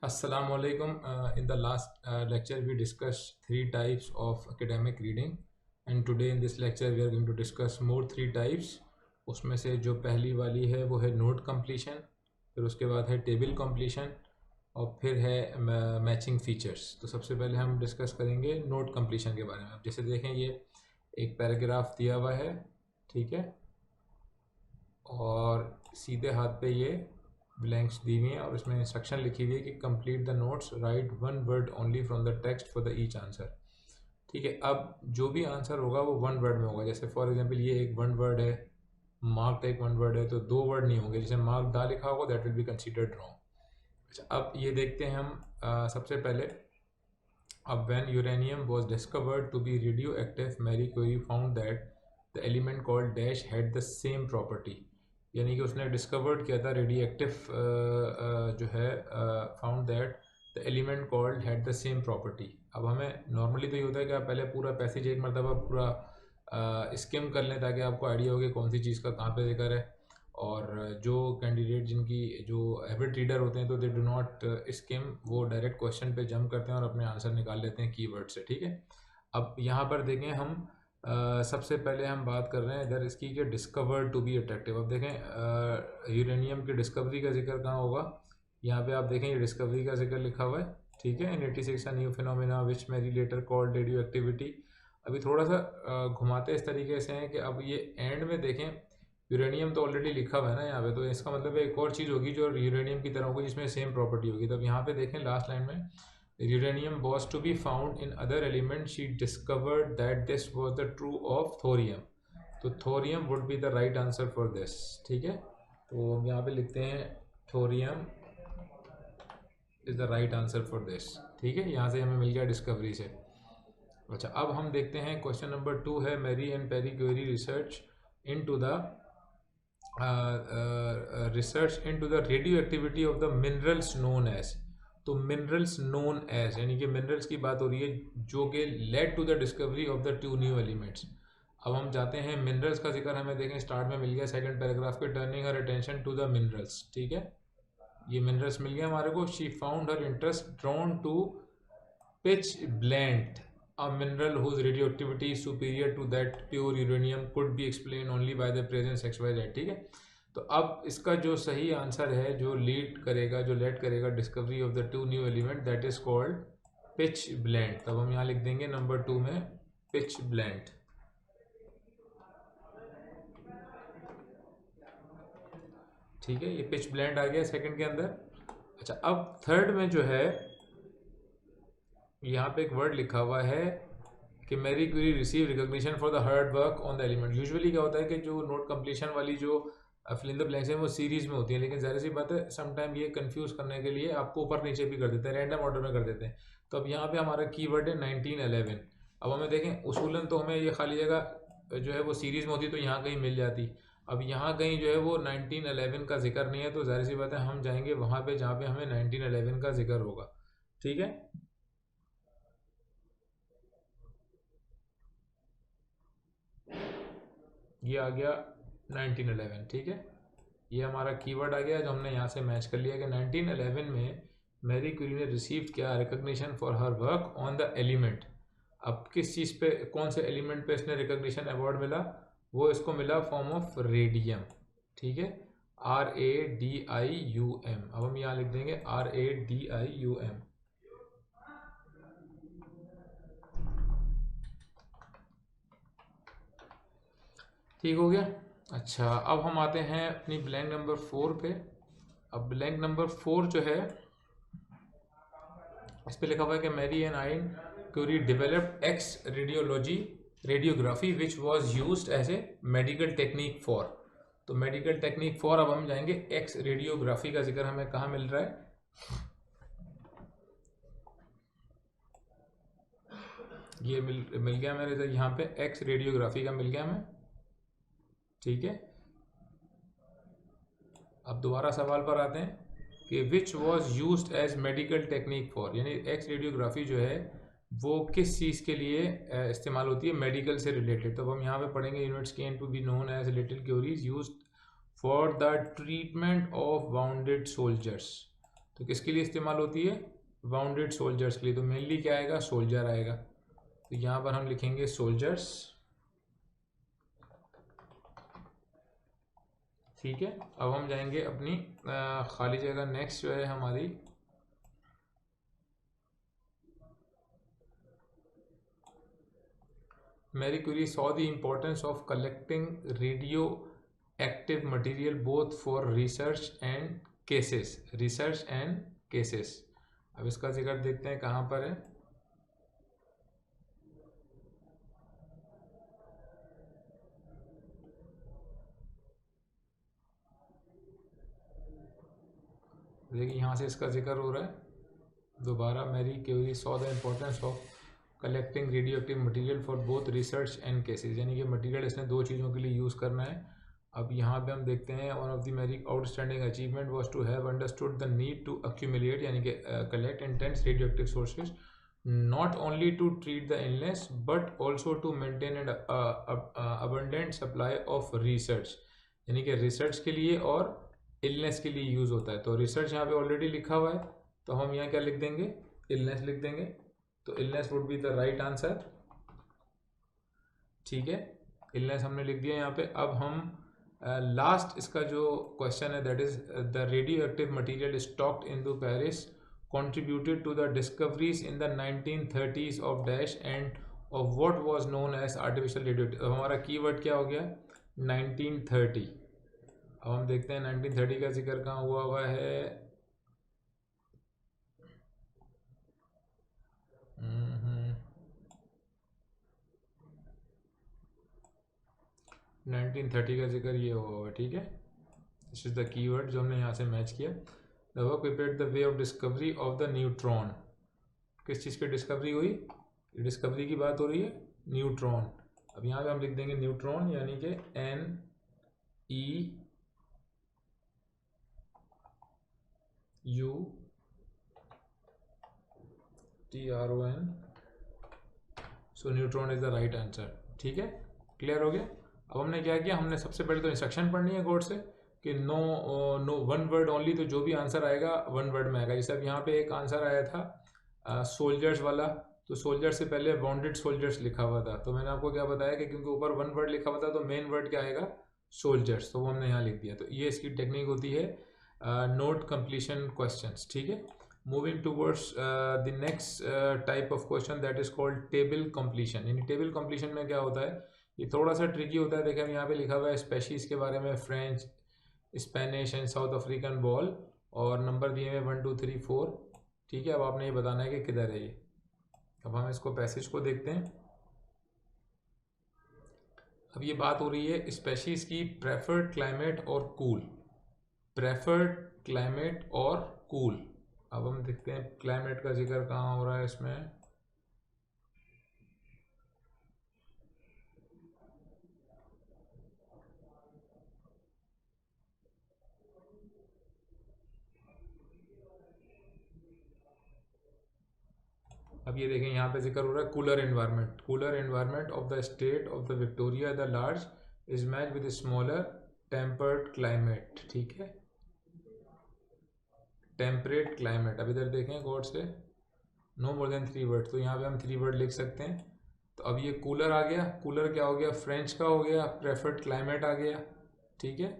Assalamu alaikum. In the last lecture, we discussed three types of academic reading, and today in this lecture, we are going to discuss more three types. उसमें से जो पहली वाली है वो है note completion, फिर उसके बाद है टेबल कंप्लीशन और फिर है मैचिंग फीचर्स। तो सबसे पहले हम डिस्कस करेंगे नोट कंप्लीशन के बारे में। अब जैसे देखें, ये एक पैराग्राफ दिया हुआ है, ठीक है, और सीधे हाथ पे ये ब्लैंक्स दी हुई हैं और इसमें इंस्ट्रक्शन लिखी हुई है कि complete the notes, right one word only from the text for the each answer. ठीक है, अब जो भी आंसर होगा वो वन वर्ड में होगा। जैसे फॉर एग्जांपल ये एक वन वर्ड है, मार्क्ड एक वन वर्ड है, तो दो वर्ड नहीं होंगे। जैसे मार्क दा लिखा होगा, that will be considered wrong. अच्छा, अब ये देखते हैं हम सबसे पहले। अब when uranium was discovered to be radioactive, Marie Curie found that the element called dash had the same property. यानी कि उसने डिस्कवर्ड किया था रेडियो एक्टिव जो है, found that the element called had the same property. अब हमें normally तो ये होता है कि आप पहले पूरा पैसेज एक मरतबा पूरा स्किम कर लें ताकि आपको आइडिया हो कि कौन सी चीज़ का कहाँ पे जिक्र है। और जो कैंडिडेट जिनकी जो एविड रीडर होते हैं तो दे डू नॉट स्किम, वो डायरेक्ट क्वेश्चन पे जंप करते हैं और अपने आंसर निकाल लेते हैं कीवर्ड से। ठीक है, अब यहाँ पर देखें हम सबसे पहले हम बात कर रहे हैं इधर इसकी कि डिस्कवर्ड टू बी अट्रैक्टिव। अब देखें यूरेनियम की डिस्कवरी का जिक्र कहाँ होगा, यहाँ पे आप देखें ये डिस्कवरी का जिक्र लिखा हुआ है। ठीक है, in 86 new phenomena which Marie later called radioactivity. अभी थोड़ा सा घुमाते इस तरीके से हैं कि अब ये एंड में देखें यूरेनियम तो ऑलरेडी लिखा हुआ है ना यहाँ पे, तो इसका मतलब एक और चीज़ होगी जो यूरेनियम की तरह होगी जिसमें सेम प्रॉपर्टी होगी। तो अब यहाँ पे देखें लास्ट लाइन में uranium was to be found in other elements, she discovered that this was the true of thorium. तो thorium would be the right answer for this। ठीक है, तो हम यहाँ पे लिखते हैं thorium is the right answer for this। ठीक है, यहाँ से हमें मिल गया डिस्कवरी से। अच्छा, अब हम देखते हैं क्वेश्चन नंबर 2 है Marie and Pierre Curie research into the radioactivity of the minerals known as. तो मिनरल्स नोन एज यानी कि मिनरल्स की बात हो रही है जो कि led to the discovery of the two new elements. अब हम जाते हैं मिनरल्स का जिक्र हमें देखें स्टार्ट में मिल गया सेकंड पैराग्राफ पे, turning her attention to the minerals. ठीक है, ये मिनरल्स मिल गया हमारे को। She found her interest drawn to pitchblende, a mineral whose radioactivity is superior to that pure uranium could be explained only by the presence XYZ। ठीक है, तो अब इसका जो सही आंसर है जो लीड करेगा discovery of the two new element, that is called pitch blend. तब हम यहाँ लिख देंगे नंबर 2 में पिच ब्लेंड। ठीक है, ये पिच ब्लेंड आ गया सेकंड के अंदर। अच्छा, अब थर्ड में जो है यहाँ पे एक वर्ड लिखा हुआ है कि Marie Curie receive recognition for the hard work on the element. Usually क्या होता है कि जो नोट कंप्लीशन वाली जो फिल इन द ब्लैंक्स हैं वो सीरीज में होती है, लेकिन ज़ाहिर सी बात है समटाइम ये कंफ्यूज करने के लिए आपको ऊपर नीचे भी कर देते हैं, रैंडम ऑर्डर में कर देते हैं। तो अब यहाँ पे हमारा कीवर्ड है 1911। अब हमें देखें उसूलन तो हमें ये खाली जगह जो है वो सीरीज में होती तो यहाँ कहीं मिल जाती। अब यहाँ कहीं जो है वो 1911 का जिक्र नहीं है, तो ज़ाहिर सी बात है हम जाएंगे वहाँ पे जहाँ पे हमें 1911 का जिक्र होगा। ठीक है, ये आ गया 1911। ठीक है, ये हमारा कीवर्ड आ गया जो हमने यहाँ से मैच कर लिया कि 1911 में मैरी क्यूरी ने रिसीव किया recognition for her work on the element. अब किस चीज़ पे, कौन से एलिमेंट पे इसने रिकॉग्निशन अवार्ड मिला, वो इसको मिला फॉर्म ऑफ रेडियम। ठीक है, RADIUM। अब हम यहाँ लिख देंगे RADIUM। ठीक हो गया। अच्छा, अब हम आते हैं अपनी ब्लैंक नंबर 4 पे। अब ब्लैंक नंबर 4 जो है इस पे लिखा हुआ है कि मैरी एंड आइन Curie developed X radiography which was used as a medical technique for. तो मेडिकल टेक्निक फॉर, अब हम जाएंगे एक्स रेडियोग्राफी का जिक्र हमें कहाँ मिल रहा है, ये मिल गया मेरे यहाँ पे एक्स रेडियोग्राफी का मिल गया हमें। ठीक है, अब दोबारा सवाल पर आते हैं कि which was used as medical technique for, यानी एक्स रेडियोग्राफी जो है वो किस चीज़ के लिए इस्तेमाल होती है, मेडिकल से रिलेटेड। तो हम यहाँ पे पढ़ेंगे units came to be known as little Curies used for the treatment of wounded soldiers. तो किसके लिए इस्तेमाल होती है? वाउंडेड सोल्जर्स के लिए। तो मेनली क्या आएगा? सोल्जर आएगा। तो यहाँ पर हम लिखेंगे सोल्जर्स, ठीक है। अब हम जाएंगे अपनी खाली जगह, नेक्स्ट जो है हमारी Marie Curie saw the importance of collecting radioactive material both for research and cases. Research and cases. अब इसका जिक्र देखते हैं कहाँ पर है। देखिए यहाँ से इसका जिक्र हो रहा है दोबारा। Marie Curie saw the importance of collecting radioactive material for both research and cases, यानी कि मटीरियल इसने दो चीज़ों के लिए यूज़ करना है। अब यहाँ पे हम देखते हैं one of the Marie outstanding achievement was to have understood the need to accumulate, यानी कि collect intense radioactive sources not only to treat the illness but also to maintain and abundant supply of research, यानी कि research के लिए और illness के लिए use होता है। तो रिसर्च यहाँ पे ऑलरेडी लिखा हुआ है, तो हम यहाँ क्या लिख देंगे? इलनेस लिख देंगे। तो illness would be the right answer, ठीक है। इलनेस हमने लिख दिया यहाँ पे। अब हम लास्ट इसका जो क्वेश्चन है that is the radio active material stocked in the Paris contributed to the discoveries in the 1930s of dash and of what was known as artificial radioactive। अब हमारा कीवर्ड क्या हो गया? 1930। अब हम देखते हैं 1930 का जिक्र कहाँ हुआ है। 1930 का जिक्र ये हुआ है, ठीक है। दिस इज द कीवर्ड जो हमने यहाँ से मैच किया। The work prepared the way of discovery of the neutron. किस चीज़ की डिस्कवरी हुई? डिस्कवरी की बात हो रही है, न्यूट्रॉन। अब यहाँ पे हम लिख देंगे न्यूट्रॉन, यानी कि NEUTRON। So neutron is the right answer, ठीक है। क्लियर हो गया। अब हमने क्या किया? हमने सबसे पहले तो इंस्ट्रक्शन पढ़नी है कोड से कि नो वन वर्ड ओनली, तो जो भी आंसर आएगा वन वर्ड में आएगा। जैसे अब यहाँ पे एक आंसर आया था सोल्जर्स वाला, तो सोल्जर से पहले बाउंडेड सोल्जर्स लिखा हुआ था। तो मैंने आपको क्या बताया कि क्योंकि ऊपर वन वर्ड लिखा हुआ था तो मेन वर्ड क्या आएगा? सोल्जर्स। तो वो हमने यहाँ लिख दिया। तो ये इसकी टेक्निक होती है नोट कंप्लीशन क्वेश्चंस, ठीक है। Moving towards the next type of question that is called table completion. यानी टेबल कंप्लीशन में क्या होता है? ये थोड़ा सा ट्रिकी होता है। देखिए हम यहाँ पे लिखा हुआ है स्पेशीज के बारे में, French, Spanish and south African ball, और नंबर दिए हुए 1 2 3 4, ठीक है। अब आपने ये बताना है कि किधर है ये। अब हम इसको पैसेज को देखते हैं। अब ये बात हो रही है स्पेशीज की प्रेफर्ड क्लाइमेट और कूल, प्रेफर्ड क्लाइमेट और कूल। अब हम देखते हैं क्लाइमेट का जिक्र कहाँ हो रहा है इसमें। अब ये देखें यहाँ पे जिक्र हो रहा है cooler environment. Cooler environment of the state of the Victoria the large is match with smaller tempered climate, ठीक है। Temperate climate. अब इधर देखें गौर से, नो मोर देन 3 वर्ड, तो यहाँ पे हम 3 वर्ड लिख सकते हैं। तो अब ये कूलर आ गया। कूलर क्या हो गया? फ्रेंच का हो गया। प्रेफर्ड क्लाइमेट आ गया, ठीक है।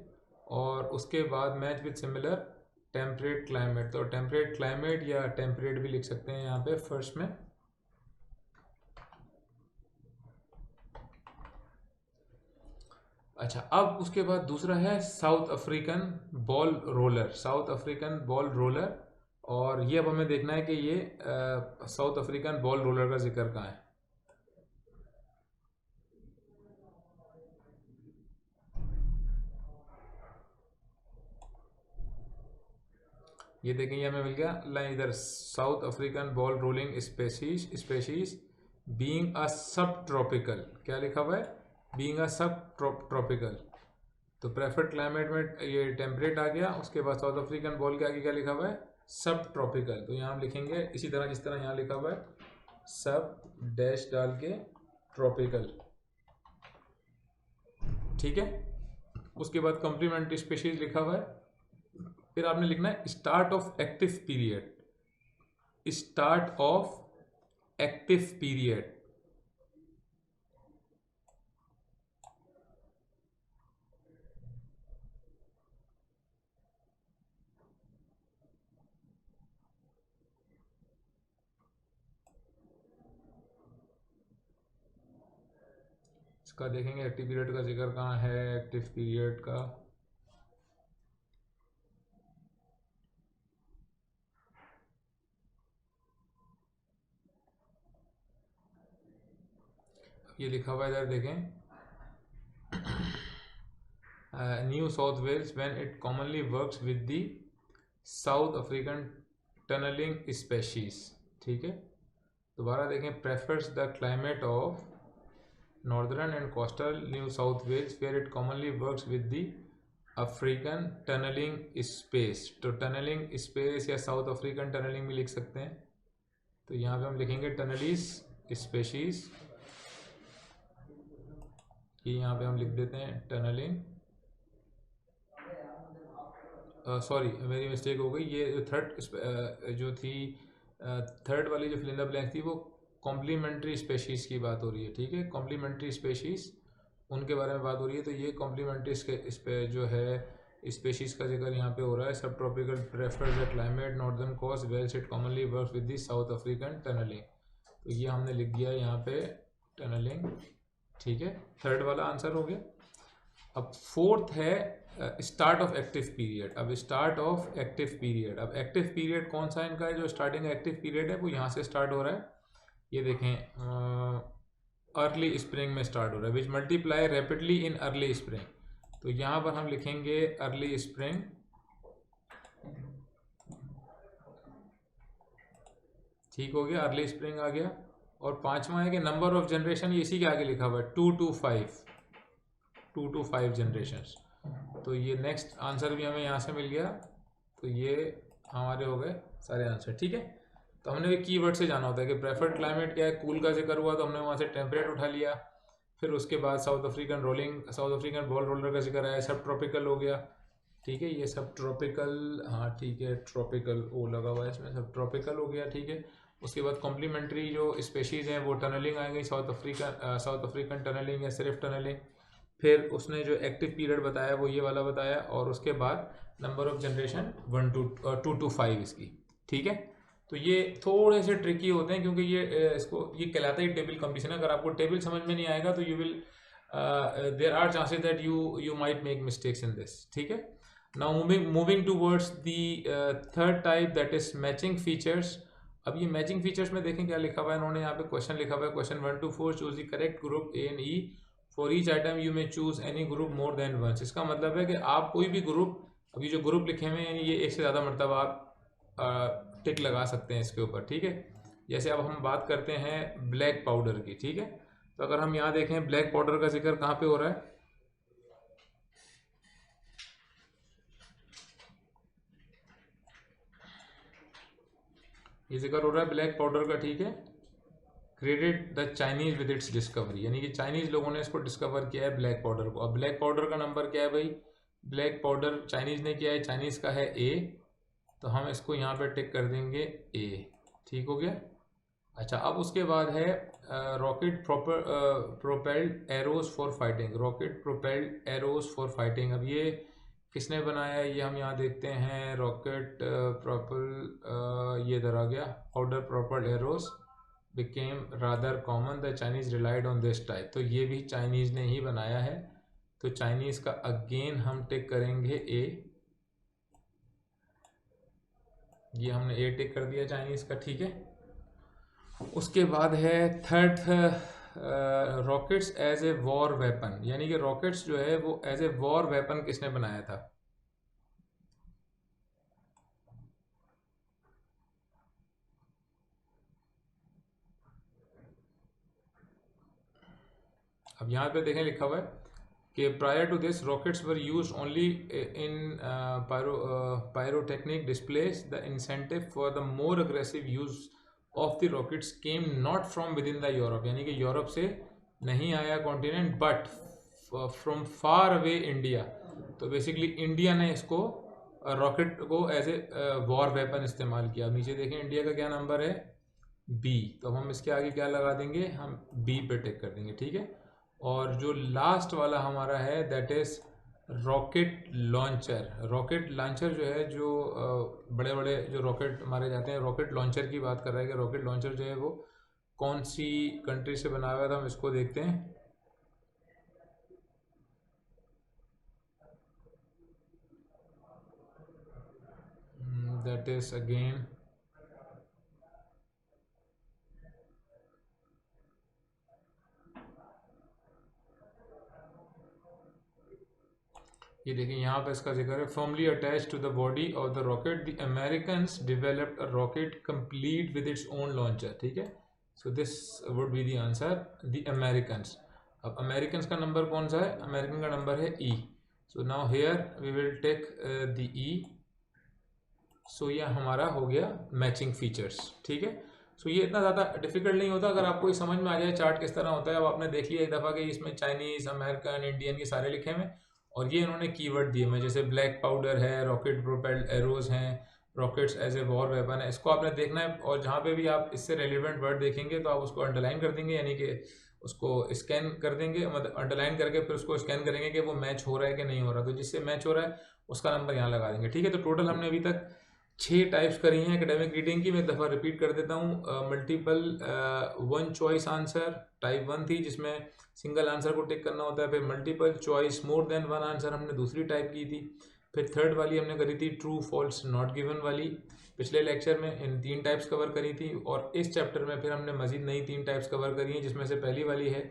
और उसके बाद match with similar temperate climate. तो टेम्परेट क्लाइमेट या टेम्परेट भी लिख सकते हैं यहाँ पे फर्स्ट में। अच्छा, अब उसके बाद दूसरा है south African ball roller. South African ball roller, और ये अब हमें देखना है कि ये साउथ अफ्रीकन बॉल रोलर का जिक्र कहाँ है। ये देखें, ये हमें मिल गया लाइन इधर, south African ball rolling species being a सब ट्रॉपिकल। क्या लिखा हुआ है? बीइंग अ सब ट्रॉपिकल। तो प्रेफर्ड क्लाइमेट में ये टेम्परेट आ गया। उसके बाद साउथ अफ्रीकन बॉल के आगे क्या लिखा हुआ है? सब ट्रॉपिकल। तो यहाँ हम लिखेंगे इसी तरह जिस तरह यहाँ लिखा हुआ है, सब डैश डाल के ट्रॉपिकल, ठीक है। उसके बाद कॉम्प्लीमेंट्री स्पेशीज लिखा हुआ है, फिर आपने लिखना है start of active period, start of active period. इसका देखेंगे एक्टिव पीरियड का जिक्र कहाँ है, एक्टिव पीरियड का ये लिखा हुआ है इधर देखें, New South Wales when it commonly works with the South African tunnelling species. ठीक है, दोबारा देखें, prefers the climate of northern and coastal New South Wales where it commonly works with the African tunnelling space. तो tunnelling space या South African tunnelling भी लिख सकते हैं। तो यहाँ पे हम लिखेंगे टनलिस स्पेशीज, ये यहाँ पे हम लिख देते हैं टनलिंग, सॉरी मेरी मिस्टेक हो गई, ये थर्ड जो थी थर्ड वाली जो फिल इन द ब्लैंक थी वो कॉम्प्लीमेंट्री स्पेशीज़ की बात हो रही है। ठीक है, कॉम्प्लीमेंट्री स्पेशीज़ उनके बारे में बात हो रही है। तो ये कॉम्प्लीमेंट्री जो है स्पेशीज़ का जिक्र यहाँ पे हो रहा है। Subtropical prefers the climate northern coast Wales it commonly work with the South African tunnelling. तो ये हमने लिख दिया यहाँ पे टनलिंग। ठीक है, थर्ड वाला आंसर हो गया। अब फोर्थ है स्टार्ट ऑफ एक्टिव पीरियड। अब स्टार्ट ऑफ एक्टिव पीरियड, अब एक्टिव पीरियड कौन सा इनका है, जो स्टार्टिंग एक्टिव पीरियड है वो यहाँ से स्टार्ट हो रहा है। ये देखें, अर्ली स्प्रिंग में स्टार्ट हो रहा है, which multiply rapidly in early spring. तो यहाँ पर हम लिखेंगे अर्ली स्प्रिंग, ठीक हो गया, अर्ली स्प्रिंग आ गया। और पांचवा है कि नंबर ऑफ जनरेशन, ये इसी के आगे लिखा हुआ है 2 to 5 जनरेशन्स। तो ये नेक्स्ट आंसर भी हमें यहाँ से मिल गया। तो ये हमारे हो गए सारे आंसर। ठीक है, तो हमने भी कीवर्ड से जाना होता है कि प्रेफर्ड क्लाइमेट क्या है, कूल का जिक्र हुआ तो हमने वहाँ से टेम्परेट उठा लिया। फिर उसके बाद साउथ अफ्रीकन बॉल रोलर का जिक्र आया, सब ट्रॉपिकल हो गया। ठीक है, ये सब ट्रॉपिकल, हाँ ठीक है, ट्रॉपिकल ओ लगा हुआ है इसमें, सब ट्रॉपिकल हो गया। ठीक है, उसके बाद कॉम्प्लीमेंट्री जो स्पेशीज़ हैं वो टनलिंग आ गई, साउथ अफ्रीकन टनलिंग या सिर्फ टनलिंग। फिर उसने जो एक्टिव पीरियड बताया वो ये वाला बताया, और उसके बाद नंबर ऑफ जनरेशन 2 to 5 इसकी। ठीक है, तो ये थोड़े से ट्रिकी होते हैं क्योंकि ये कहलाता है टेबल कंपटीशन। अगर आपको टेबल समझ में नहीं आएगा तो you will there are chances that you might make mistakes in this. ठीक है, now moving towards the third type, that is matching features. अब ये मैचिंग फीचर्स में देखें क्या लिखा हुआ है, इन्होंने यहाँ पे क्वेश्चन लिखा हुआ है, question 1 to 4 choose the correct group A and E for each item you may choose any group more than once. इसका मतलब है कि आप कोई भी ग्रुप, अभी जो ग्रुप लिखे हुए हैं यानी ये एक से ज़्यादा मरतबा आप टिक लगा सकते हैं इसके ऊपर। ठीक है, जैसे अब हम बात करते हैं ब्लैक पाउडर की। ठीक है, तो अगर हम यहाँ देखें ब्लैक पाउडर का जिक्र कहाँ पे हो रहा है, ये जिक्र हो रहा है ब्लैक पाउडर का। ठीक है, credit the Chinese with its discovery, यानी कि चाइनीज लोगों ने इसको डिस्कवर किया है ब्लैक पाउडर को। अब ब्लैक पाउडर का नंबर क्या है भाई, ब्लैक पाउडर चाइनीज ने किया है, चाइनीज का है ए, तो हम इसको यहाँ पे टिक कर देंगे ए। ठीक हो गया। अच्छा, अब उसके बाद है rocket propelled arrows for fighting, rocket propelled arrows for fighting. अब ये किसने बनाया है, ये हम यहाँ देखते हैं, रॉकेट ये इधर आ गया, powder propelled arrows became rather common, the Chinese relied on this type। तो ये भी चाइनीज ने ही बनाया है, तो चाइनीज का अगेन हम टिक करेंगे ए, ये हमने ए टिक कर दिया चाइनीज का। ठीक है, उसके बाद है third, rockets as a war weapon, यानी कि रॉकेट्स जो है वो एज ए वॉर वेपन किसने बनाया था। अब यहाँ पे देखें लिखा हुआ है कि prior to this rockets were used only in pyrotechnic displays, the incentive for the more aggressive use of the rockets came not from within the Europe, यानी कि यूरोप से नहीं आया continent, but from far away India. तो basically India ने इसको rocket को as a war weapon इस्तेमाल किया। नीचे देखें इंडिया का क्या नंबर है, बी, तो हम इसके आगे क्या लगा देंगे, हम बी पे टिक कर देंगे, ठीक है। और जो लास्ट वाला हमारा है that is rocket launcher. Rocket launcher जो है, जो बड़े बड़े जो रॉकेट मारे जाते हैं, रॉकेट लॉन्चर की बात कर रहा है कि रॉकेट लॉन्चर जो है वो कौन सी कंट्री से बनाया हुआ था, हम इसको देखते हैं। दैट इज अगेन ये देखिए यहाँ पे इसका जिक्र है, firmly attach to the body of the rocket the Americans developed a rocket complete with its own launcher, ठीक है। So this would be the answer, the Americans. अब अमेरिकन्स का नंबर कौन सा है, अमेरिकन का नंबर है E. So now here we will take the E. सो ये हमारा हो गया मैचिंग फीचर्स, ठीक है। सो ये इतना ज़्यादा डिफिकल्ट नहीं होता, अगर आपको ये समझ में आ जाए चार्ट किस तरह होता है। अब आपने देख लिया एक दफ़ा कि इसमें चाइनीज़, अमेरिकन, इंडियन, ये सारे लिखे हुए, और ये इन्होंने कीवर्ड दिए हुए, जैसे ब्लैक पाउडर है, रॉकेट प्रोपेल्ड एरोज हैं, rockets as a war weapon है, इसको आपने देखना है। और जहाँ पे भी आप इससे रेलिवेंट वर्ड देखेंगे तो आप उसको अंडरलाइन कर देंगे, यानी कि उसको स्कैन कर देंगे, मतलब अंडरलाइन करके फिर उसको स्कैन करेंगे कि वो मैच हो रहा है कि नहीं हो रहा। तो जिससे मैच हो रहा है उसका नंबर यहाँ लगा देंगे, ठीक है। तो टोटल हमने अभी तक 6 टाइप्स करी हैं एकेडमिक रीडिंग की। मैं एक दफ़ा रिपीट कर देता हूँ। Multiple one choice answer type 1 थी, जिसमें सिंगल आंसर को टिक करना होता है। फिर multiple choice more than one answer हमने दूसरी टाइप की थी। फिर थर्ड वाली हमने करी थी ट्रू फॉल्स नॉट गिवन वाली। पिछले लेक्चर में इन 3 टाइप्स कवर करी थी, और इस चैप्टर में फिर हमने मजीद नई 3 टाइप्स कवर करी हैं, जिसमें से पहली वाली है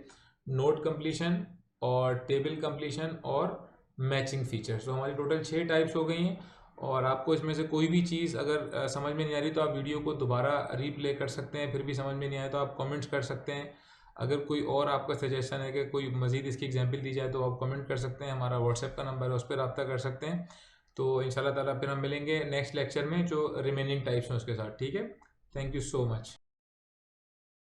नोट कंप्लीशन और टेबल कंप्लीशन और मैचिंग फीचर्स। तो हमारी टोटल 6 टाइप्स हो गई हैं। और आपको इसमें से कोई भी चीज़ अगर समझ में नहीं आ रही तो आप वीडियो को दोबारा रीप्ले कर सकते हैं, फिर भी समझ में नहीं आया तो आप कमेंट्स कर सकते हैं। अगर कोई और आपका सजेशन है कि कोई मज़ीद इसकी एग्जांपल दी जाए तो आप कमेंट कर सकते हैं। हमारा व्हाट्सएप का नंबर है, उस पर रब्ता कर सकते हैं। तो इंशाल्लाह ताला फिर हम मिलेंगे नेक्स्ट लेक्चर में जो रिमेनिंग टाइप्स हैं उसके साथ, ठीक है। Thank you so much.